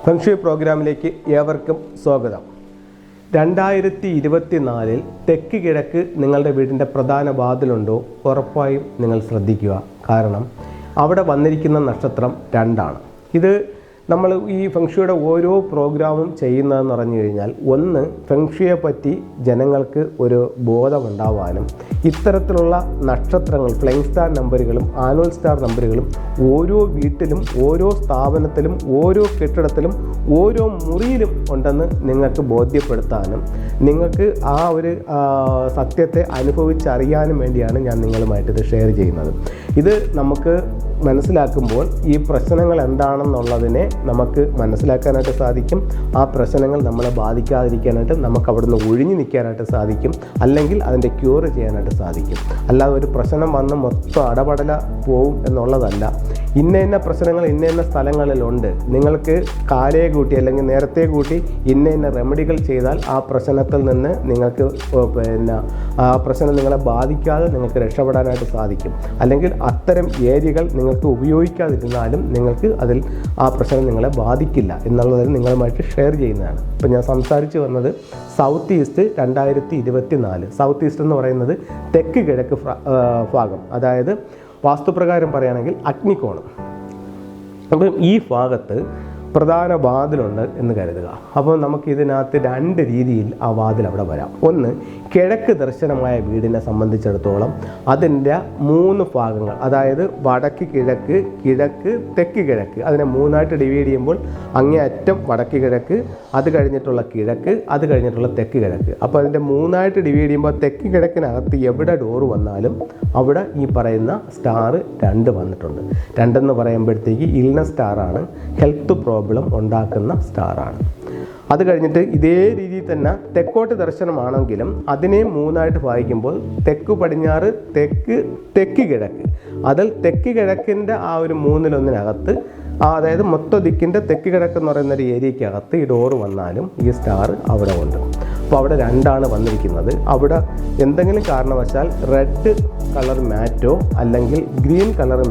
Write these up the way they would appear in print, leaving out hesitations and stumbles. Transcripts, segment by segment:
Feng shui പ്രോഗ്രാമിലേക്ക് ഏവർക്കും സ്വാഗതം. 2024 തെക്ക് കിഴക്ക് നിങ്ങളുടെ വീടിൻ്റെ പ്രധാന വാതിലുണ്ടോ? ഉറപ്പായും നിങ്ങൾ ശ്രദ്ധിക്കുക. കാരണം അവിടെ വന്നിരിക്കുന്ന നക്ഷത്രം 2ആണ്. ഇത് നമ്മൾ ഈ ഫെങ്ഷുയുടെ ഓരോ പ്രോഗ്രാമും ചെയ്യുന്നതെന്ന് പറഞ്ഞു കഴിഞ്ഞാൽ, ഒന്ന് ഫെങ്ഷുയെ പറ്റി ജനങ്ങൾക്ക് ഒരു ബോധമുണ്ടാവാനും ഇത്തരത്തിലുള്ള നക്ഷത്രങ്ങൾ, ഫ്ലൈങ് സ്റ്റാർ നമ്പറുകളും ആനുവൽ സ്റ്റാർ നമ്പറുകളും ഓരോ വീട്ടിലും ഓരോ സ്ഥാപനത്തിലും ഓരോ കെട്ടിടത്തിലും ഓരോ മുറിയിലും ഉണ്ടെന്ന് നിങ്ങൾക്ക് ബോധ്യപ്പെടുത്താനും നിങ്ങൾക്ക് ആ ഒരു സത്യത്തെ അനുഭവിച്ചറിയാനും വേണ്ടിയാണ് ഞാൻ നിങ്ങളുമായിട്ടിത് ഷെയർ ചെയ്യുന്നത്. ഇത് നമുക്ക് മനസ്സിലാക്കുമ്പോൾ ഈ പ്രശ്നങ്ങൾ എന്താണെന്നുള്ളതിനെ നമുക്ക് മനസ്സിലാക്കാനായിട്ട് സാധിക്കും. ആ പ്രശ്നങ്ങൾ നമ്മളെ ബാധിക്കാതിരിക്കാനായിട്ട് നമുക്ക് അവിടുന്ന് ഒഴിഞ്ഞു നിൽക്കാനായിട്ട് സാധിക്കും, അല്ലെങ്കിൽ അതിൻ്റെ ക്യൂർ ചെയ്യാനായിട്ട് സാധിക്കും. അല്ലാതെ ഒരു പ്രശ്നം വന്ന് മൊത്തം അടപടല പോവും എന്നുള്ളതല്ല. ഇന്ന പ്രശ്നങ്ങൾ ഇന്ന സ്ഥലങ്ങളിലുണ്ട്, നിങ്ങൾക്ക് കാലയെ കൂട്ടി അല്ലെങ്കിൽ നേരത്തെ കൂട്ടി ഇന്ന റെമഡികൾ ചെയ്താൽ ആ പ്രശ്നത്തിൽ നിന്ന് നിങ്ങൾക്ക് ആ പ്രശ്നം നിങ്ങളെ ബാധിക്കാതെ നിങ്ങൾക്ക് രക്ഷപ്പെടാനായിട്ട് സാധിക്കും. അല്ലെങ്കിൽ അത്തരം ഏരിയകൾ നിങ്ങൾക്ക് ഉപയോഗിക്കാതിരുന്നാലും നിങ്ങൾക്ക് അതിൽ ആ പ്രശ്നം നിങ്ങളെ ബാധിക്കില്ല എന്നുള്ളതിൽ നിങ്ങളുമായിട്ട് ഷെയർ ചെയ്യുന്നതാണ്. ഇപ്പം ഞാൻ സംസാരിച്ച് വന്നത് സൗത്ത് ഈസ്റ്റ് 2024. സൗത്ത് ഈസ്റ്റ് എന്ന് പറയുന്നത് തെക്ക് കിഴക്ക് ഭാഗം, അതായത് വാസ്തുപ്രകാരം പറയുകയാണെങ്കിൽ അഗ്നികോണം. അപ്പം ഈ ഭാഗത്ത് പ്രധാന വാതിലുണ്ട് എന്ന് കരുതുക. അപ്പോൾ നമുക്ക് ഇതിനകത്ത് 2 രീതിയിൽ ആ വാതിൽ അവിടെ വരാം. ഒന്ന്, കിഴക്ക് ദർശനമായ വീടിനെ സംബന്ധിച്ചിടത്തോളം അതിൻ്റെ 3 ഭാഗങ്ങൾ, അതായത് വടക്ക് കിഴക്ക്, കിഴക്ക്, തെക്ക് കിഴക്ക്, അതിനെ 3ആയിട്ട് ഡിവൈഡ് ചെയ്യുമ്പോൾ അങ്ങേ അറ്റം വടക്ക് കിഴക്ക്, അത് കഴിഞ്ഞിട്ടുള്ള കിഴക്ക്, അത് കഴിഞ്ഞിട്ടുള്ള തെക്ക് കിഴക്ക്. അപ്പോൾ അതിൻ്റെ 3ആയിട്ട് ഡിവൈഡ് ചെയ്യുമ്പോൾ തെക്ക് കിഴക്കിനകത്ത് എവിടെ ഡോറ് വന്നാലും അവിടെ ഈ പറയുന്ന സ്റ്റാർ 2 വന്നിട്ടുണ്ട്. 2 എന്ന് പറയുമ്പോഴത്തേക്ക് ഇൽനസ് സ്റ്റാറാണ്, ഹെൽത്ത് പ്രോബ്ലം ഉണ്ടാക്കുന്ന സ്റ്റാറാണ്. അത് കഴിഞ്ഞിട്ട് ഇതേ രീതിയിൽ തന്നെ തെക്കോട്ട് ദർശനമാണെങ്കിലും അതിനെ 3ആയിട്ട് ഭാഗിക്കുമ്പോൾ തെക്ക് പടിഞ്ഞാറ്, തെക്ക് കിഴക്ക്, അതിൽ തെക്ക് കിഴക്കിൻ്റെ ആ ഒരു 3-1 അതായത് മൊത്ത ദിക്കിൻ്റെ തെക്ക് കിഴക്കെന്ന് പറയുന്ന ഒരു ഏരിയക്കകത്ത് ഈ ഡോറ് വന്നാലും ഈ സ്റ്റാർ അവിടെ ഉണ്ട്. അപ്പോൾ അവിടെ 2ആണ് വന്നിരിക്കുന്നത്. അവിടെ എന്തെങ്കിലും കാരണവശാൽ റെഡ് കളർ മാറ്റോ അല്ലെങ്കിൽ ഗ്രീൻ കളർ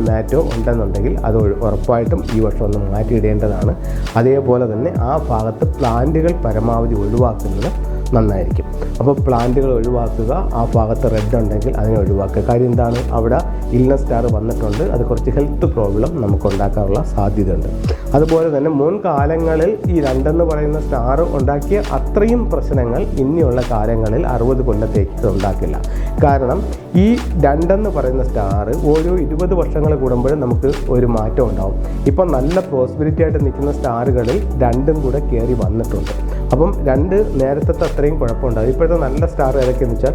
മാറ്റോ ഉണ്ടെന്നുണ്ടെങ്കിൽ അത് ഉറപ്പായിട്ടും ഈ വർഷം ഒന്ന് മാറ്റിയിടേണ്ടതാണ്. അതേപോലെ തന്നെ ആ ഭാഗത്ത് പ്ലാന്റുകൾ പരമാവധി ഒഴിവാക്കുന്നത് നന്നായിരിക്കും. അപ്പോൾ പ്ലാന്റുകൾ ഒഴിവാക്കുക. ആ ഭാഗത്ത് റെഡ് ഉണ്ടെങ്കിൽ അതിനെ ഒഴിവാക്കുക. കാര്യം എന്താണ്, അവിടെ ഇൽനസ് സ്റ്റാർ വന്നിട്ടുണ്ട്. അത് കുറച്ച് ഹെൽത്ത് പ്രോബ്ലം നമുക്ക് ഉണ്ടാക്കാനുള്ള സാധ്യതയുണ്ട്. അതുപോലെ തന്നെ മുൻകാലങ്ങളിൽ ഈ 2 പറയുന്ന സ്റ്റാർ ഉണ്ടാക്കിയ അത്രയും പ്രശ്നങ്ങൾ ഇനിയുള്ള കാലങ്ങളിൽ 60 കൊല്ലത്തേക്ക് ഉണ്ടാക്കില്ല. കാരണം ഈ 2 പറയുന്ന സ്റ്റാർ ഓരോ 20 വർഷങ്ങൾ കൂടുമ്പോഴും നമുക്ക് ഒരു മാറ്റം ഉണ്ടാവും. ഇപ്പം നല്ല പ്രോസ്പെരിറ്റി ആയിട്ട് നിൽക്കുന്ന സ്റ്റാറുകളിൽ 2 കൂടെ കയറി വന്നിട്ടുണ്ട്. അപ്പം 2 നേരത്തെ അത്രയും കുഴപ്പമുണ്ടാകും. ഇപ്പോഴത്തെ നല്ല സ്റ്റാർ ഏതൊക്കെയെന്ന് വെച്ചാൽ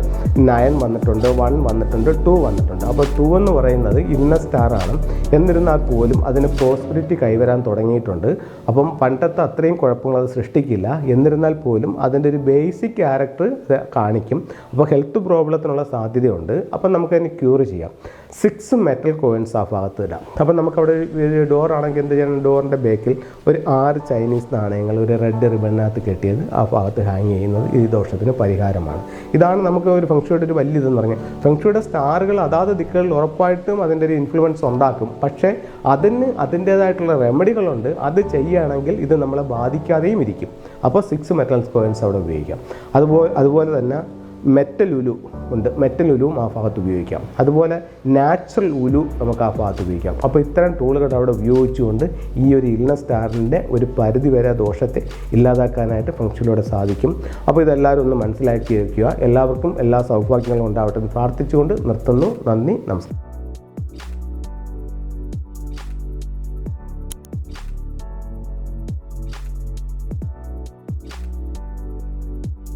9 വന്നിട്ടുണ്ട്, 1 വന്നിട്ടുണ്ട്, 2 വന്നിട്ടുണ്ട്. അപ്പോൾ 2 എന്ന് പറയുന്നത് ഇന്ന സ്റ്റാറാണ്. എന്നിരുന്നാൽ പോലും അതിന് പ്രോസ്പെരിറ്റി കൈവരാൻ തുടങ്ങിയിട്ടുണ്ട്. അപ്പം പണ്ടത്തെ അത്രയും കുഴപ്പങ്ങൾ അത് സൃഷ്ടിക്കില്ല. എന്നിരുന്നാൽ പോലും അതിൻ്റെ ഒരു ബേസിക് ക്യാരക്ടർ കാണിക്കും. അപ്പോൾ ഹെൽത്ത് പ്രോബ്ലത്തിനുള്ള സാധ്യതയുണ്ട്. അപ്പം നമുക്കതിന് ക്യൂർ ചെയ്യാം. 6 മെറ്റൽ കോയിൻസ് ആ ഭാഗത്ത് ഇടാം. അപ്പം നമുക്കവിടെ ഒരു ഡോർ ആണെങ്കിൽ എന്ത് ചെയ്യണം, ഡോറിൻ്റെ ബേക്കിൽ ഒരു 6 ചൈനീസ് നാണയങ്ങൾ ഒരു റെഡ് റിബണിനകത്ത് കെട്ടിയത് ആ ഭാഗത്ത് ഹാങ് ചെയ്യുന്നത് ഈ ദോഷത്തിന് പരിഹാരമാണ്. ഇതാണ് നമുക്ക് ഒരു ഫെങ്ഷുയുടെ ഒരു വലിയ ഇതെന്ന് പറഞ്ഞാൽ, ഫെങ്ഷുയുടെ സ്റ്റാറുകൾ അതാത് ദിക്കുകളിൽ ഉറപ്പായിട്ടും അതിൻ്റെ ഒരു ഇൻഫ്ലുവൻസ് ഉണ്ടാക്കും. പക്ഷേ അതിന് അതിൻ്റേതായിട്ടുള്ള റെമഡികളുണ്ട്. അത് ചെയ്യുകയാണെങ്കിൽ ഇത് നമ്മളെ ബാധിക്കാതെയും ഇരിക്കും. അപ്പോൾ 6 മെറ്റൽ കോയിൻസ് അവിടെ ഉപയോഗിക്കാം. അതുപോലെ തന്നെ മെറ്റൽ ഉലു ഉണ്ട്. മെറ്റൽ ഉലുവും ആ ഭാഗത്ത് ഉപയോഗിക്കാം. അതുപോലെ നാച്ചുറൽ ഉലു നമുക്ക് ആ ഭാഗത്ത് ഉപയോഗിക്കാം. അപ്പോൾ ഇത്തരം ടൂളുകൾ അവിടെ ഉപയോഗിച്ചുകൊണ്ട് ഈ ഒരു ഇൽനസ് സ്റ്റാറിൻ്റെ ഒരു പരിധിവരെ ദോഷത്തെ ഇല്ലാതാക്കാനായിട്ട് ഫെങ്ഷുയിലൂടെ സാധിക്കും. അപ്പോൾ ഇതെല്ലാവരും ഒന്ന് മനസ്സിലാക്കി വയ്ക്കുക. എല്ലാവർക്കും എല്ലാ സൗഭാഗ്യങ്ങളും ഉണ്ടാവട്ടെ എന്ന് പ്രാർത്ഥിച്ചുകൊണ്ട് നിർത്തുന്നു. നന്ദി, നമസ്കാരം.